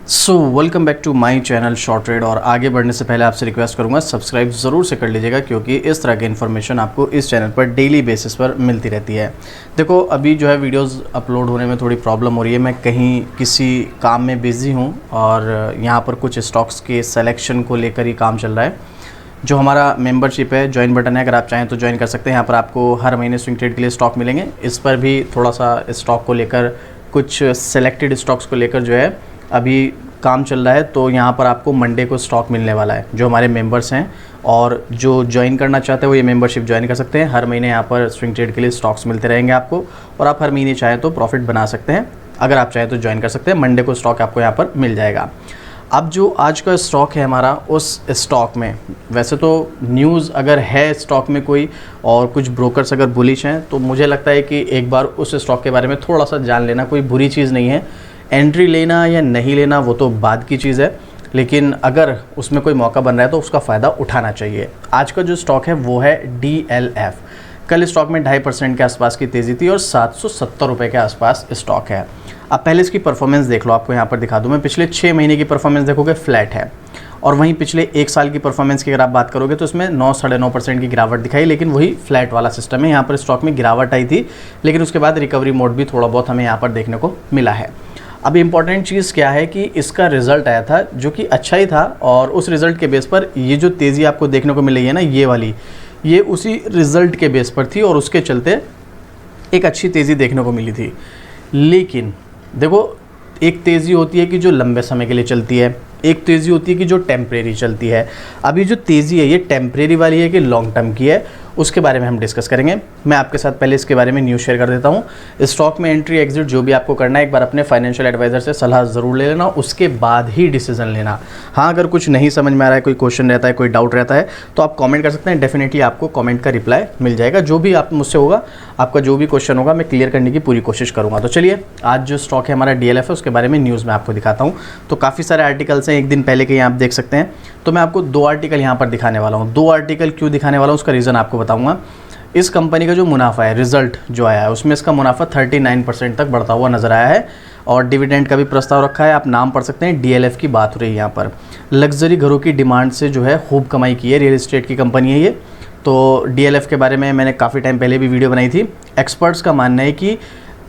Welcome back to my channel short trade. और आगे बढ़ने से पहले आपसे रिक्वेस्ट करूंगा सब्सक्राइब ज़रूर से कर लीजिएगा, क्योंकि इस तरह की इन्फॉर्मेशन आपको इस चैनल पर डेली बेसिस पर मिलती रहती है। देखो, अभी जो है वीडियोस अपलोड होने में थोड़ी प्रॉब्लम हो रही है। मैं कहीं किसी काम में बिज़ी हूं और यहाँ पर कुछ स्टॉक्स के सिलेक्शन को लेकर ही काम चल रहा है। जो हमारा मेंबरशिप है, ज्वाइन बटन है, अगर आप चाहें तो ज्वाइन कर सकते हैं। यहाँ पर आपको हर महीने स्विंग ट्रेड के लिए स्टॉक मिलेंगे। इस पर भी थोड़ा सा स्टॉक को लेकर, कुछ सेलेक्टेड स्टॉक्स को लेकर जो है अभी काम चल रहा है। तो यहाँ पर आपको मंडे को स्टॉक मिलने वाला है। जो हमारे मेंबर्स हैं और जो ज्वाइन करना चाहते हैं वो ये मेंबरशिप ज्वाइन कर सकते हैं। हर महीने यहाँ पर स्विंग ट्रेड के लिए स्टॉक्स मिलते रहेंगे आपको, और आप हर महीने चाहें तो प्रॉफिट बना सकते हैं। अगर आप चाहें तो ज्वाइन कर सकते हैं। मंडे को स्टॉक आपको यहाँ पर मिल जाएगा। अब जो आज का स्टॉक है हमारा, उस स्टॉक में वैसे तो न्यूज़ अगर है स्टॉक में कोई और कुछ ब्रोकर्स अगर बुलिश हैं, तो मुझे लगता है कि एक बार उस स्टॉक के बारे में थोड़ा सा जान लेना कोई बुरी चीज़ नहीं है। एंट्री लेना या नहीं लेना वो तो बाद की चीज़ है, लेकिन अगर उसमें कोई मौका बन रहा है तो उसका फ़ायदा उठाना चाहिए। आज का जो स्टॉक है वो है DLF। कल स्टॉक में 2.5% के आसपास की तेज़ी थी और 770 रुपये के आसपास स्टॉक है। अब पहले इसकी परफॉर्मेंस देख लो, आपको यहाँ पर दिखा दूँ मैं। पिछले 6 महीने की परफॉर्मेंस देखोगे फ्लैट है, और वहीं पिछले 1 साल की परफॉर्मेंस की अगर आप बात करोगे तो इसमें 9-9.5% की गिरावट दिखाई। लेकिन वही फ्लैट वाला सिस्टम है। यहाँ पर स्टॉक में गिरावट आई थी, लेकिन उसके बाद रिकवरी मोड भी थोड़ा बहुत हमें यहाँ पर देखने को मिला है। अब इम्पॉर्टेंट चीज़ क्या है कि इसका रिज़ल्ट आया था जो कि अच्छा ही था, और उस रिज़ल्ट के बेस पर ये जो तेज़ी आपको देखने को मिल रही है ना, ये वाली, ये उसी रिज़ल्ट के बेस पर थी और उसके चलते एक अच्छी तेज़ी देखने को मिली थी। लेकिन देखो, एक तेज़ी होती है कि जो लंबे समय के लिए चलती है, एक तेज़ी होती है कि जो टेम्परेरी चलती है। अभी जो तेज़ी है ये टेम्परेरी वाली है कि लॉन्ग टर्म की है, उसके बारे में हम डिस्कस करेंगे। मैं आपके साथ पहले इसके बारे में न्यूज़ शेयर कर देता हूँ। स्टॉक में एंट्री एग्जिट जो भी आपको करना है, एक बार अपने फाइनेंशियल एडवाइज़र से सलाह ज़रूर ले लेना, उसके बाद ही डिसीजन लेना। हाँ, अगर कुछ नहीं समझ में आ रहा है, कोई क्वेश्चन रहता है, कोई डाउट रहता है, तो आप कमेंट कर सकते हैं। डेफिनेटली आपको कमेंट का रिप्लाई मिल जाएगा। जो भी आप मुझसे होगा, आपका जो भी क्वेश्चन होगा, मैं क्लियर करने की पूरी कोशिश करूँगा। तो चलिए, आज जो स्टॉक है हमारा DLF है, उसके बारे में न्यूज़ में आपको दिखाता हूँ। तो काफ़ी सारे आर्टिकल्स हैं, एक दिन पहले के, आप देख सकते हैं। तो मैं आपको 2 आर्टिकल यहाँ पर दिखाने वाला हूँ। 2 आर्टिकल क्यों दिखाने वाला हूँ, उसका रीज़न आपको बताऊँगा। इस कंपनी का जो मुनाफा है, रिजल्ट जो आया है, उसमें इसका मुनाफा 39% तक बढ़ता हुआ नजर आया है, और डिविडेंड का भी प्रस्ताव रखा है। आप नाम पढ़ सकते हैं। DLF की बात हो रही है यहाँ पर। लग्जरी घरों की डिमांड से जो है खूब कमाई की है, रियल एस्टेट की कंपनी है ये। तो DLF के बारे में मैंने काफ़ी टाइम पहले भी वीडियो बनाई थी। एक्सपर्ट्स का मानना है कि,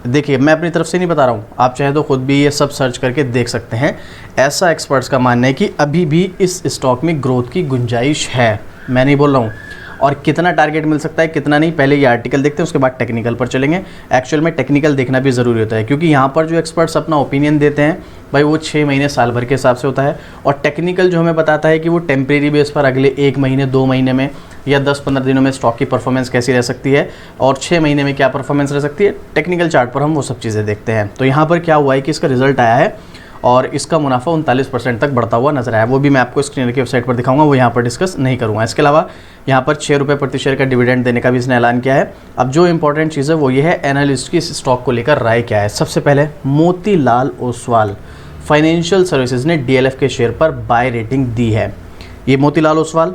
देखिए, मैं अपनी तरफ से नहीं बता रहा हूँ, आप चाहे तो खुद भी ये सब सर्च करके देख सकते हैं। ऐसा एक्सपर्ट्स का मानना है कि अभी भी इस स्टॉक में ग्रोथ की गुंजाइश है। मैं नहीं बोल रहा हूँ। और कितना टारगेट मिल सकता है, कितना नहीं, पहले ये आर्टिकल देखते हैं, उसके बाद टेक्निकल पर चलेंगे। एक्चुअल में टेक्निकल देखना भी ज़रूरी होता है, क्योंकि यहाँ पर जो एक्सपर्ट्स अपना ओपिनियन देते हैं भाई, वो 6 महीने साल भर के हिसाब से होता है, और टेक्निकल जो हमें बताता है कि वो टेम्परेरी बेस पर अगले 1 महीने 2 महीने में या 10-15 दिनों में स्टॉक की परफॉर्मेंस कैसी रह सकती है, और 6 महीने में क्या परफॉर्मेंस रह सकती है। टेक्निकल चार्ट पर हम वो सब चीज़ें देखते हैं। तो यहाँ पर क्या हुआ है कि इसका रिजल्ट आया है और इसका मुनाफा 39% तक बढ़ता हुआ नजर आया। वो भी मैं आपको स्क्रीन की वेबसाइट पर दिखाऊंगा, वो यहाँ पर डिस्कस नहीं करूँगा। इसके अलावा यहाँ पर 6 रुपये प्रति शेयर का डिविडेंड देने का भी इसने ऐलान किया है। अब जो इंपॉर्टेंट चीज़ है वो ये है, एनालिस्ट की इस स्टॉक को लेकर राय क्या है। सबसे पहले मोतीलाल ओसवाल फाइनेंशियल सर्विसेज ने DLF के शेयर पर बाय रेटिंग दी है। ये मोतीलाल ओसवाल,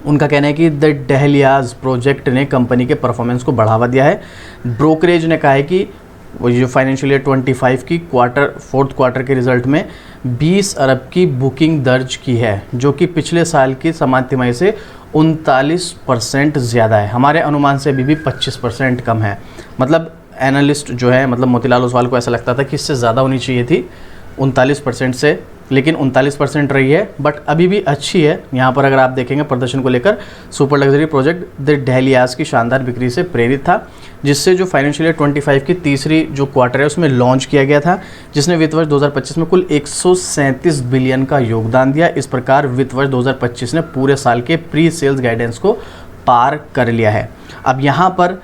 उनका कहना है कि द डहलियाज प्रोजेक्ट ने कंपनी के परफॉर्मेंस को बढ़ावा दिया है। ब्रोकरेज ने कहा है कि वो जो फाइनेंशियल ईयर 25 की फोर्थ क्वार्टर के रिजल्ट में 20 अरब की बुकिंग दर्ज की है, जो कि पिछले साल की समान तिमाही से 39% ज़्यादा है। हमारे अनुमान से अभी भी 25% कम है। मतलब एनालिस्ट जो है, मतलब मोतीलाल ओसवाल को ऐसा लगता था कि इससे ज़्यादा होनी चाहिए थी 39% से, लेकिन 39% रही है, बट अभी भी अच्छी है। यहाँ पर अगर आप देखेंगे प्रदर्शन को लेकर, सुपर लग्जरी प्रोजेक्ट द डहलियाज की शानदार बिक्री से प्रेरित था, जिससे जो फाइनेंशियल ईयर 25 की तीसरी जो क्वार्टर है उसमें लॉन्च किया गया था, जिसने वित्त वर्ष 2025 में कुल 137 बिलियन का योगदान दिया। इस प्रकार वित्त वर्ष 2025 ने पूरे साल के प्री सेल्स गाइडेंस को पार कर लिया है। अब यहाँ पर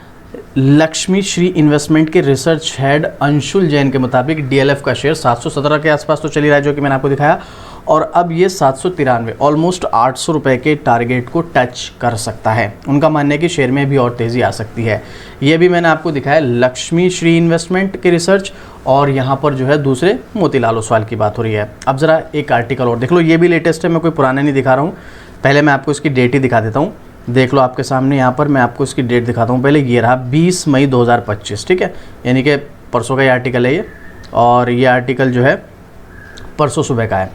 लक्ष्मी श्री इन्वेस्टमेंट के रिसर्च हेड अंशुल जैन के मुताबिक DLF का शेयर 717 के आसपास तो चली रहा है, जो कि मैंने आपको दिखाया, और अब ये 793 ऑलमोस्ट 800 रुपये के टारगेट को टच कर सकता है। उनका मानना है कि शेयर में भी और तेज़ी आ सकती है। ये भी मैंने आपको दिखाया लक्ष्मी श्री इन्वेस्टमेंट के रिसर्च, और यहाँ पर जो है दूसरे मोतीलाल ओसवाल की बात हो रही है। अब ज़रा एक आर्टिकल और देख लो, ये भी लेटेस्ट है, मैं कोई पुराना नहीं दिखा रहा हूँ। पहले मैं आपको इसकी डेट ही दिखा देता हूँ। देख लो आपके सामने, यहाँ पर मैं आपको इसकी डेट दिखाता हूँ। पहले ये रहा 20 मई 2025, ठीक है, यानी कि परसों का ये आर्टिकल है ये। और ये आर्टिकल जो है परसों सुबह का है,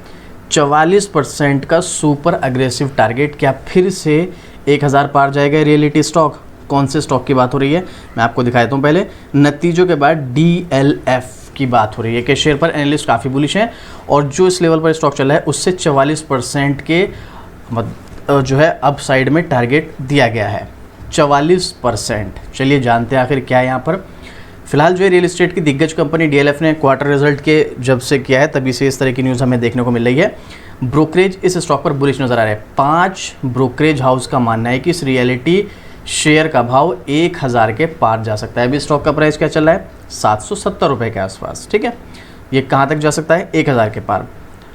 44% का सुपर अग्रेसिव टारगेट। क्या फिर से 1000 पार जाएगा रियलिटी स्टॉक? कौन से स्टॉक की बात हो रही है मैं आपको दिखाता हूँ। पहले नतीजों के बाद DLF की बात हो रही है कि शेयर पर एनालिस्ट काफ़ी बुलिश हैं और जो इस लेवल पर स्टॉक चल रहा है उससे 44% के जो है अप साइड में टारगेट दिया गया है, 44%। चलिए जानते हैं आखिर क्या है यहाँ पर। फिलहाल जो है रियल एस्टेट की दिग्गज कंपनी DLF ने क्वार्टर रिजल्ट के जब से किया है तभी से इस तरह की न्यूज़ हमें देखने को मिल रही है। ब्रोकरेज इस स्टॉक पर बुलिश नजर आ रहे हैं। 5 ब्रोकरेज हाउस का मानना है कि इस रियलिटी शेयर का भाव 1000 के पार जा सकता है। अभी स्टॉक का प्राइस क्या चल रहा है? 770 रुपये के आसपास। ठीक है, ये कहाँ तक जा सकता है? 1000 के पार।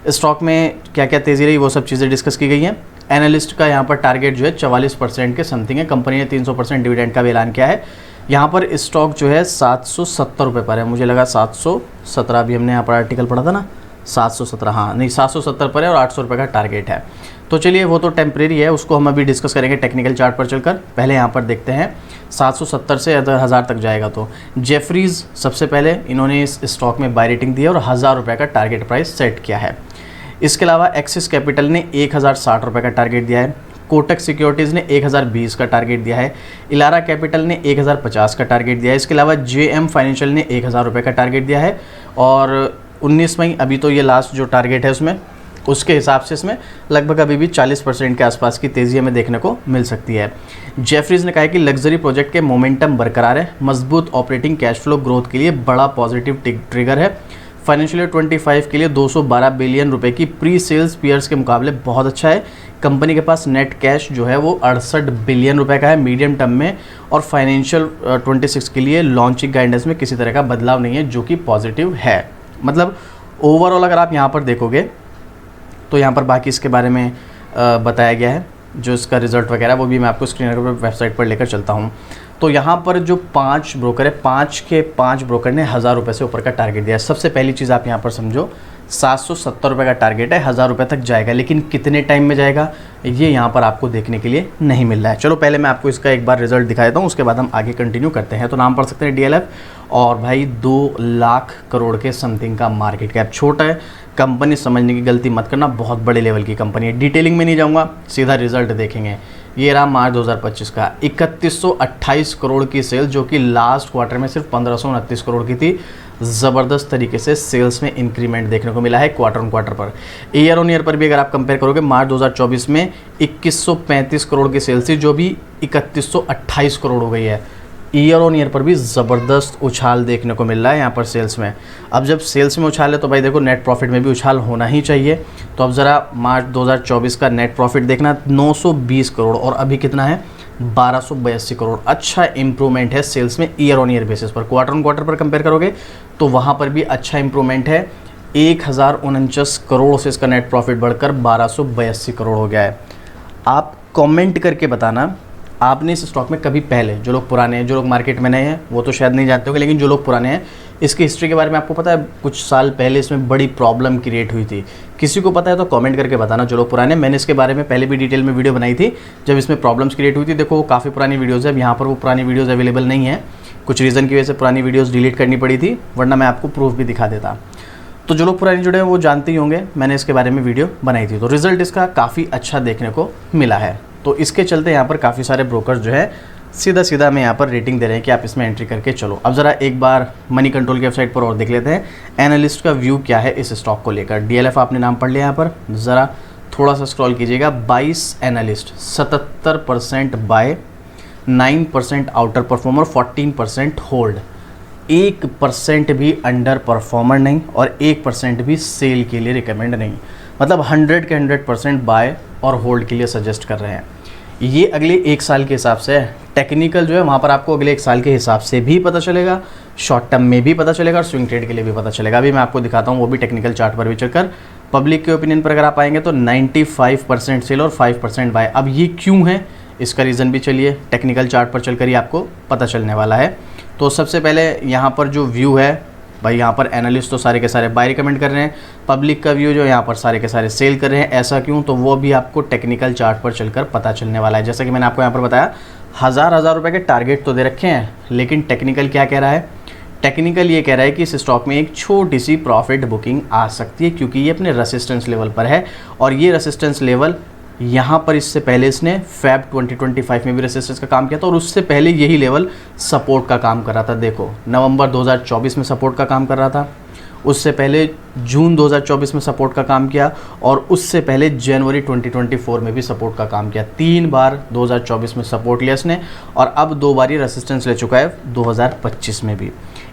स्टॉक में क्या क्या तेज़ी रही वो सब चीज़ें डिस्कस की गई हैं। एनालिस्ट का यहाँ पर टारगेट जो है 44% के समथिंग है। कंपनी ने 300% डिविडेंड का भी ऐलान किया है। यहाँ पर स्टॉक जो है 770 रुपये पर है। मुझे लगा 717, अभी हमने यहाँ पर आर्टिकल पढ़ा था ना, 717, हाँ नहीं 770 पर है और 800 रुपये का टारगेट है। तो चलिए वो तो टेम्परेरी है, उसको हम अभी डिस्कस करेंगे टेक्निकल चार्ट पर चलकर। पहले यहाँ पर देखते हैं 770 से 1000 तक जाएगा तो जेफरीज सबसे पहले इन्होंने इस स्टॉक में बाय रेटिंग दी है और 1000 रुपये का टारगेट प्राइस सेट किया है। इसके अलावा एक्सिस कैपिटल ने 1060 रुपये का टारगेट दिया है। कोटक सिक्योरिटीज़ ने 1020 का टारगेट दिया है। इलारा कैपिटल ने 1050 का टारगेट दिया है। इसके अलावा JM फाइनेंशियल ने 1000 रुपये का टारगेट दिया है और 19 मई अभी तो ये लास्ट जो टारगेट है उसमें, उसके हिसाब से इसमें लगभग अभी भी 40% के आसपास की तेज़ी हमें देखने को मिल सकती है। जेफरीज ने कहा है कि लग्जरी प्रोजेक्ट के मोमेंटम बरकरार है, मजबूत ऑपरेटिंग कैश फ्लो ग्रोथ के लिए बड़ा पॉजिटिव ट्रिगर है। फाइनेंशियल ईयर 25 के लिए 212 बिलियन रुपए की प्री सेल्स पीयर्स के मुकाबले बहुत अच्छा है। कंपनी के पास नेट कैश जो है वो 68 बिलियन रुपए का है मीडियम टर्म में और फाइनेंशियल 26 के लिए लॉन्चिंग गाइडेंस में किसी तरह का बदलाव नहीं है, जो कि पॉजिटिव है। मतलब ओवरऑल अगर आप यहाँ पर देखोगे तो यहाँ पर बाकी इसके बारे में बताया गया है, जो इसका रिजल्ट वगैरह वो भी मैं आपको स्क्रीन पर वेबसाइट पर लेकर चलता हूँ। तो यहाँ पर जो 5 ब्रोकर है, 5 के 5 ब्रोकर ने 1000 रुपये से ऊपर का टारगेट दिया है। सबसे पहली चीज़ आप यहाँ पर समझो, 770 रुपये का टारगेट है, 1000 रुपये तक जाएगा, लेकिन कितने टाइम में जाएगा ये यहाँ पर आपको देखने के लिए नहीं मिल रहा है। चलो पहले मैं आपको इसका एक बार रिजल्ट दिखा देता हूँ, उसके बाद हम आगे कंटिन्यू करते हैं। तो नाम पढ़ सकते हैं DLF और भाई 2 लाख करोड़ के समथिंग का मार्केट कैप। छोटा है कंपनी, समझने की गलती मत करना, बहुत बड़े लेवल की कंपनी है। डिटेलिंग में नहीं जाऊँगा, सीधा रिजल्ट देखेंगे। ये रहा मार्च 2025 का 3128 करोड़ की सेल, जो कि लास्ट क्वार्टर में सिर्फ 1529 करोड़ की थी। ज़बरदस्त तरीके से सेल्स में इंक्रीमेंट देखने को मिला है क्वार्टर ऑन क्वार्टर पर। ईयर ऑन ईयर पर भी अगर आप कंपेयर करोगे, मार्च 2024 में 2135 करोड़ की सेल्स थी, जो भी 3128 करोड़ हो गई है। ईयर ऑन ईयर पर भी ज़बरदस्त उछाल देखने को मिल रहा है यहाँ पर सेल्स में। अब जब सेल्स में उछाल है तो भाई देखो नेट प्रॉफिट में भी उछाल होना ही चाहिए। तो अब ज़रा मार्च 2024 का नेट प्रॉफिट देखना, 920 करोड़ और अभी कितना है 1282 करोड़। अच्छा इंप्रूवमेंट है सेल्स में ईयर ऑन ईयर बेसिस पर। क्वार्टर ऑन क्वार्टर पर कंपेयर करोगे तो वहाँ पर भी अच्छा इंप्रूवमेंट है। 1049 करोड़ से इसका नेट प्रॉफिट बढ़कर 1282 करोड़ हो गया है। आप कमेंट करके बताना आपने इस स्टॉक में कभी पहले, जो लोग पुराने हैं, जो लोग मार्केट में नए हैं वो तो शायद नहीं जानते होंगे, लेकिन जो लोग पुराने हैं इसकी हिस्ट्री के बारे में आपको पता है। कुछ साल पहले इसमें बड़ी प्रॉब्लम क्रिएट हुई थी, किसी को पता है तो कमेंट करके बताना जो लोग पुराने। मैंने इसके बारे में पहले भी डिटेल में वीडियो बनाई थी जब इसमें प्रॉब्लम्स क्रिएट हुई थी। देखो वो काफ़ी पुरानी वीडियोज़ है, अब यहाँ पर वो पुरानी वीडियोज़ अवेलेबल नहीं है, कुछ रीज़न की वजह से पुरानी वीडियोज़ डिलीट करनी पड़ी थी, वरना मैं आपको प्रूफ भी दिखा देता। तो जो लोग पुराने जुड़े हैं वो जानते ही होंगे, मैंने इसके बारे में वीडियो बनाई थी। तो रिजल्ट इसका काफ़ी अच्छा देखने को मिला है। तो इसके चलते यहाँ पर काफ़ी सारे ब्रोकर्स जो है सीधा हमें यहाँ पर रेटिंग दे रहे हैं कि आप इसमें एंट्री करके चलो। अब ज़रा एक बार मनी कंट्रोल की वेबसाइट पर और देख लेते हैं एनालिस्ट का व्यू क्या है इस स्टॉक को लेकर। DLF आपने नाम पढ़ लिया, यहाँ पर ज़रा थोड़ा सा स्क्रॉल कीजिएगा। 22 analyst, 77% buy, 9% outperformer, 14% hold, 1% भी अंडर परफॉर्मर नहीं और 1% भी सेल के लिए रिकमेंड नहीं। मतलब 100 के 100% बाय और होल्ड के लिए सजेस्ट कर रहे हैं। ये अगले 1 साल के हिसाब से है। टेक्निकल जो है वहाँ पर आपको अगले 1 साल के हिसाब से भी पता चलेगा, शॉर्ट टर्म में भी पता चलेगा और स्विंग ट्रेड के लिए भी पता चलेगा। अभी मैं आपको दिखाता हूँ वो भी टेक्निकल चार्ट पर भी चलकर। पब्लिक के ओपिनियन पर अगर आप आएंगे तो 95% सेल और 5% बाय। अब ये क्यों है इसका रीज़न भी चलिए टेक्निकल चार्ट पर चलकर ही आपको पता चलने वाला है। तो सबसे पहले यहाँ पर जो व्यू है भाई, यहाँ पर एनालिस्ट तो सारे के सारे बाय रिकमेंड कर रहे हैं। पब्लिक का व्यू जो यहाँ पर सारे के सारे सेल कर रहे हैं। ऐसा क्यों, तो वो भी आपको टेक्निकल चार्ट पर चलकर पता चलने वाला है। जैसा कि मैंने आपको यहाँ पर बताया, हज़ार रुपये के टारगेट तो दे रखे हैं, लेकिन टेक्निकल क्या कह रहा है, टेक्निकल ये कह रहा है कि इस स्टॉक में एक छोटी सी प्रॉफिट बुकिंग आ सकती है क्योंकि ये अपने रेसिस्टेंस लेवल पर है और ये रेसिस्टेंस लेवल यहाँ पर इससे पहले इसने फेब 2025 में भी रेसिस्टेंस का काम किया था और उससे पहले यही लेवल सपोर्ट का काम कर रहा था। देखो नवंबर 2024 में सपोर्ट का काम कर रहा था, उससे पहले जून 2024 में सपोर्ट का काम किया और उससे पहले जनवरी 2024 में भी सपोर्ट का काम किया। 3 बार 2024 में सपोर्ट लिया इसने और अब 2 बार ये रेसिस्टेंस ले चुका है 2025 में भी।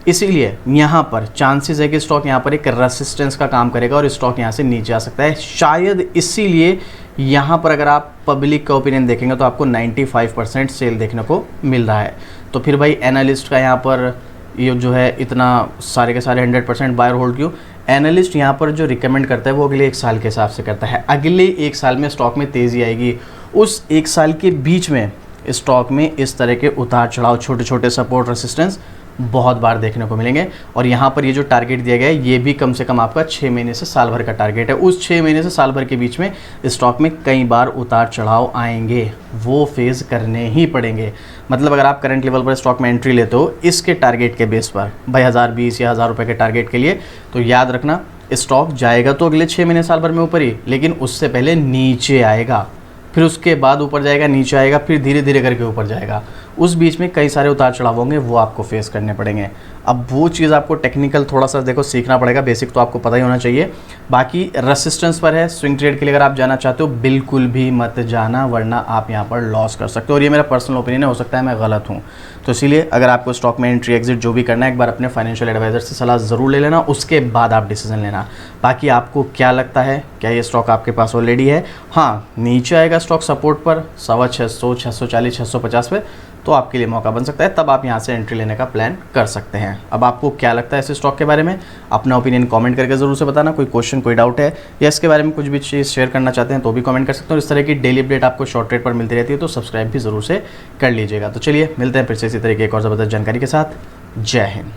इसीलिए यहाँ पर चांसेस है कि स्टॉक यहाँ पर एक रेसिस्टेंस का काम करेगा और स्टॉक यहाँ से नीचे आ सकता है। शायद इसीलिए यहाँ पर अगर आप पब्लिक का ओपिनियन देखेंगे तो आपको 95% सेल देखने को मिल रहा है। तो फिर भाई एनालिस्ट का यहाँ पर ये जो है इतना सारे के सारे 100% बायर होल्ड क्यों? एनालिस्ट यहाँ पर जो रिकमेंड करता है वो अगले 1 साल के हिसाब से करता है। अगले 1 साल में स्टॉक में तेज़ी आएगी, उस 1 साल के बीच में स्टॉक में इस तरह के उतार चढ़ाव, छोटे छोटे सपोर्ट रेसिस्टेंस बहुत बार देखने को मिलेंगे। और यहाँ पर ये जो टारगेट दिया गया है ये भी कम से कम आपका 6 महीने से साल भर का टारगेट है। उस 6 महीने से साल भर के बीच में स्टॉक में कई बार उतार चढ़ाव आएंगे, वो फेज़ करने ही पड़ेंगे। मतलब अगर आप करंट लेवल पर स्टॉक में एंट्री लेते हो इसके टारगेट के बेस पर भाई 1020 या 1000 रुपये के टारगेट के लिए, तो याद रखना स्टॉक जाएगा तो अगले 6 महीने साल भर में ऊपर ही, लेकिन उससे पहले नीचे आएगा, फिर उसके बाद ऊपर जाएगा, नीचे आएगा, फिर धीरे धीरे करके ऊपर जाएगा। उस बीच में कई सारे उतार चढ़ाव होंगे, वो आपको फेस करने पड़ेंगे। अब वो चीज़ आपको टेक्निकल थोड़ा सा देखो सीखना पड़ेगा, बेसिक तो आपको पता ही होना चाहिए। बाकी रेसिस्टेंस पर है, स्विंग ट्रेड के लिए अगर आप जाना चाहते हो बिल्कुल भी मत जाना, वरना आप यहाँ पर लॉस कर सकते हो। और ये मेरा पर्सनल ओपिनियन है, हो सकता है मैं गलत हूँ। तो इसीलिए अगर आपको स्टॉक में एंट्री एग्जिट जो भी करना है एक बार अपने फाइनेंशियल एडवाइज़र से सलाह ज़रूर ले लेना, उसके बाद आप डिसीजन लेना। बाकी आपको क्या लगता है, क्या ये स्टॉक आपके पास ऑलरेडी है? हाँ, नीचे आएगा स्टॉक सपोर्ट पर 650, 640, 650 पे, तो आपके लिए मौका बन सकता है, तब आप यहाँ से एंट्री लेने का प्लान कर सकते हैं। अब आपको क्या लगता है इस स्टॉक के बारे में? अपना ओपिनियन कमेंट करके ज़रूर से बताना। कोई क्वेश्चन, कोई डाउट है या इसके बारे में कुछ भी चीज़ शेयर करना चाहते हैं तो भी कमेंट कर सकते हो। इस तरह की डेली अपडेट आपको शॉर्ट ट्रेड पर मिलती रहती है, तो सब्सक्राइब भी ज़रूर से कर लीजिएगा। तो चलिए मिलते हैं फिर से इसी तरह की एक और ज़बरदस्त जानकारी के साथ। जय हिंद।